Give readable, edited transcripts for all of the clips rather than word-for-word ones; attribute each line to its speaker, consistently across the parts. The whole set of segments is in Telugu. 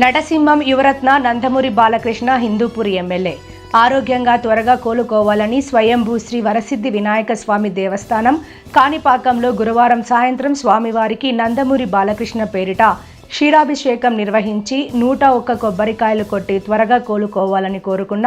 Speaker 1: నటసింహం యువరత్న నందమూరి బాలకృష్ణ హిందూపూర్ ఎమ్మెల్యే ఆరోగ్యంగా త్వరగా కోలుకోవాలని స్వయంభూ శ్రీ వరసిద్ధి వినాయక స్వామి దేవస్థానం కాణిపాకంలో గురువారం సాయంత్రం స్వామివారికి నందమూరి బాలకృష్ణ పేరిట క్షీరాభిషేకం నిర్వహించి 101 కొబ్బరికాయలు కొట్టి త్వరగా కోలుకోవాలని కోరుకున్న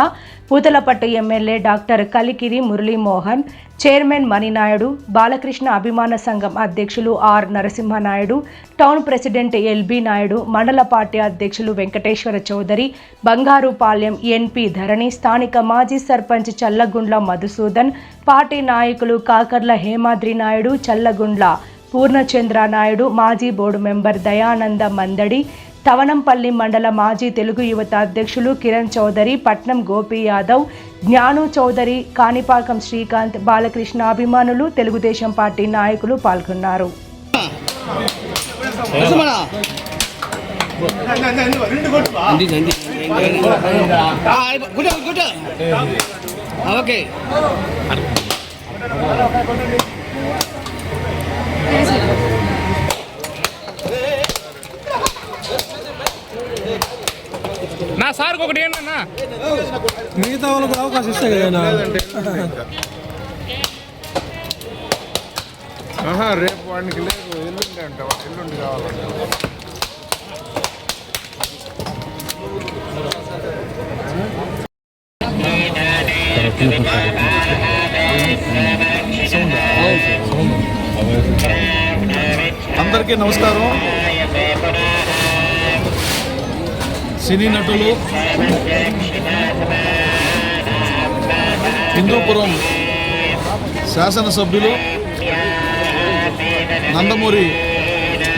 Speaker 1: Puthalapattu MLA doctor Kalikiri Muralimohan, chairman Maninaidu, Balakrishna అభిమాన సంఘం అధ్యక్షులు R Narasimhanaidu, town president LB Naidu, మండల పార్టీ అధ్యక్షులు వెంకటేశ్వర చౌదరి, బంగారుపాలెం ఎన్పి ధరణి, స్థానిక మాజీ సర్పంచ్ చల్లగుండ్ల మధుసూదన్, పార్టీ నాయకులు కాకర్ల హేమాద్రి నాయుడు, చల్లగుండ్ల పూర్ణచంద్ర నాయుడు, మాజీ బోర్డు మెంబర్ దయానంద మందడి, తవనంపల్లి మండల మాజీ తెలుగు యువత అధ్యక్షులు కిరణ్ చౌదరి, పట్నం గోపి యాదవ్, జ్ఞాను చౌదరి, కాణిపాకం శ్రీకాంత్, బాలకృష్ణ అభిమానులు, తెలుగుదేశం పార్టీ నాయకులు పాల్గొన్నారు.
Speaker 2: నా సార్కి ఒకటి ఏంటన్నా
Speaker 3: మిగతా వాళ్ళకు అవకాశం ఇస్తే కదా
Speaker 4: రేపు వాడికి లేదు, ఎల్లుండి అంట, ఎల్లుండి కావాలంట.
Speaker 3: అందరికీ నమస్కారం. సినీ నటులు, హిందూపురం శాసనసభ్యులు నందమూరి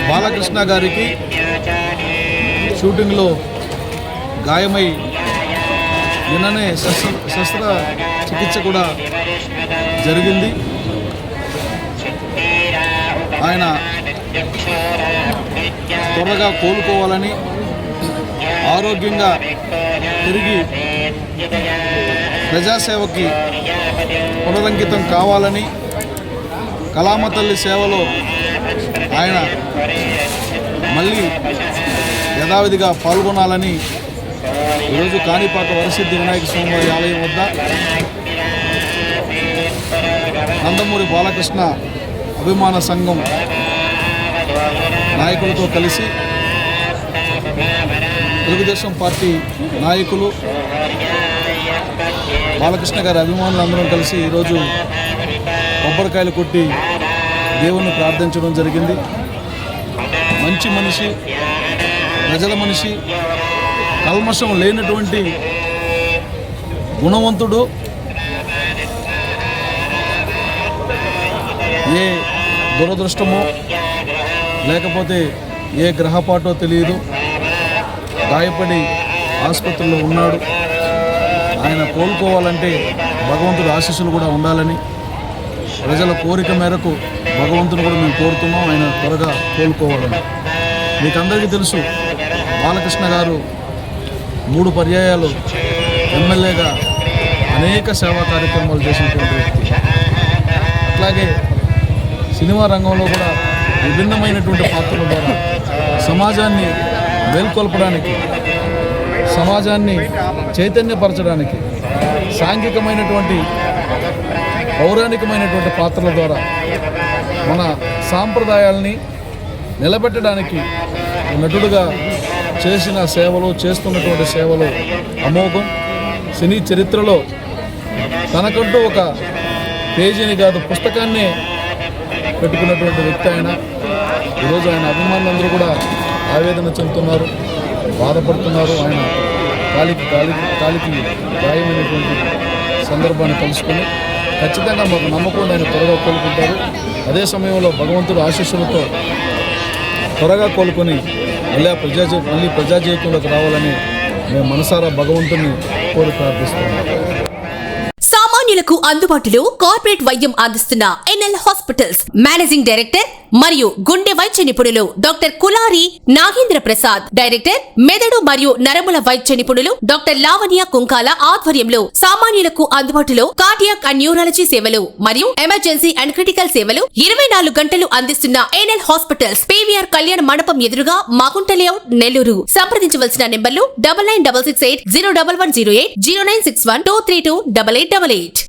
Speaker 3: బాలకృష్ణ గారికి షూటింగ్లో గాయమై నిన్ననే శస్త్ర చికిత్స కూడా జరిగింది. ఆయన త్వరగా కోలుకోవాలని, ఆరోగ్యంగా తిరిగి ప్రజాసేవకి పునరంకితం కావాలని, కళామ తల్లి సేవలో ఆయన మళ్ళీ యథావిధిగా పాల్గొనాలని ఈరోజు కాణిపాక వరసిద్ధి వినాయక స్వామి వారి ఆలయం వద్ద నందమూరి బాలకృష్ణ అభిమాన సంఘం నాయకులతో కలిసి తెలుగుదేశం పార్టీ నాయకులు, బాలకృష్ణ గారి అభిమానులు అందరం కలిసి ఈరోజు కొబ్బరికాయలు కొట్టి దేవుణ్ణి ప్రార్థించడం జరిగింది. మంచి మనిషి, ప్రజల మనిషి, కల్మషం లేనటువంటి గుణవంతుడు. ఏ దురదృష్టమో లేకపోతే ఏ గ్రహపాటో తెలియదు, గాయపడి ఆసుపత్రిలో ఉన్నాడు. ఆయన కోలుకోవాలంటే భగవంతుడి ఆశీస్సులు కూడా ఉండాలని, ప్రజల కోరిక మేరకు భగవంతుని కూడా మేము కోరుతున్నాం ఆయన త్వరగా కోలుకోవాలని. మీకు అందరికీ తెలుసు, బాలకృష్ణ గారు 3 పర్యాయాలు ఎమ్మెల్యేగా అనేక సేవా కార్యక్రమాలు చేసినటువంటి వ్యక్తి. అట్లాగే సినిమా రంగంలో కూడా విభిన్నమైనటువంటి పాత్రల ద్వారా సమాజాన్ని మేల్కొల్పడానికి, సమాజాన్ని చైతన్యపరచడానికి, సాంఘికమైనటువంటి పౌరాణికమైనటువంటి పాత్రల ద్వారా మన సాంప్రదాయాల్ని నిలబెట్టడానికి నటుడుగా చేసిన సేవలు, చేస్తున్నటువంటి సేవలు అమోఘం. సినీ చరిత్రలో తనకంటూ ఒక పేజీని కాదు, పుస్తకాన్నే పెట్టుకున్నటువంటి వ్యక్తి ఆయన. ఈరోజు ఆయన అభిమానులందరూ కూడా ఆవేదన చెందుతున్నారు, బాధపడుతున్నారు. ఆయన కాలికి గాయమైనటువంటి సందర్భాన్ని కలుసుకొని ఖచ్చితంగా మాకు నమ్మకం ఆయన త్వరగా కోలుకుంటారు. అదే సమయంలో భగవంతుడు ఆశీస్సులతో త్వరగా కోలుకొని మళ్ళీ ప్రజాజీవితంలోకి రావాలని మేము మనసారా భగవంతుని కోరి ప్రార్థిస్తున్నాం.
Speaker 5: సామాన్యులకు అందుబాటులో కార్పొరేట్ వైద్యం అందిస్తున్న ఎన్ఎల్ హాస్పిటల్స్ మేనేజింగ్ డైరెక్టర్ మరియు గుండె వైద్య నిపుణులు డాక్టర్ కులారి నాగేంద్ర ప్రసాద్, డైరెక్టర్ మెదడు మరియు నరముల వైద్య నిపుణులు డాక్టర్ లావణ్య కుంకాల ఆధ్వర్యంలో సామాన్యులకు అందుబాటులో కార్డియాక్ అండ్ న్యూరాలజీ సేవలు మరియు ఎమర్జెన్సీ అండ్ క్రిటికల్ సేవలు 24 గంటలు అందిస్తున్న ఎన్ఎల్ హాస్పిటల్స్ పీవీఆర్ కళ్యాణ మండపం ఎదురుగా మాగుంట లేఅవుట్, నెల్లూరు. సంప్రదించవలసిన నెంబర్లు 9966801108, 0961232888.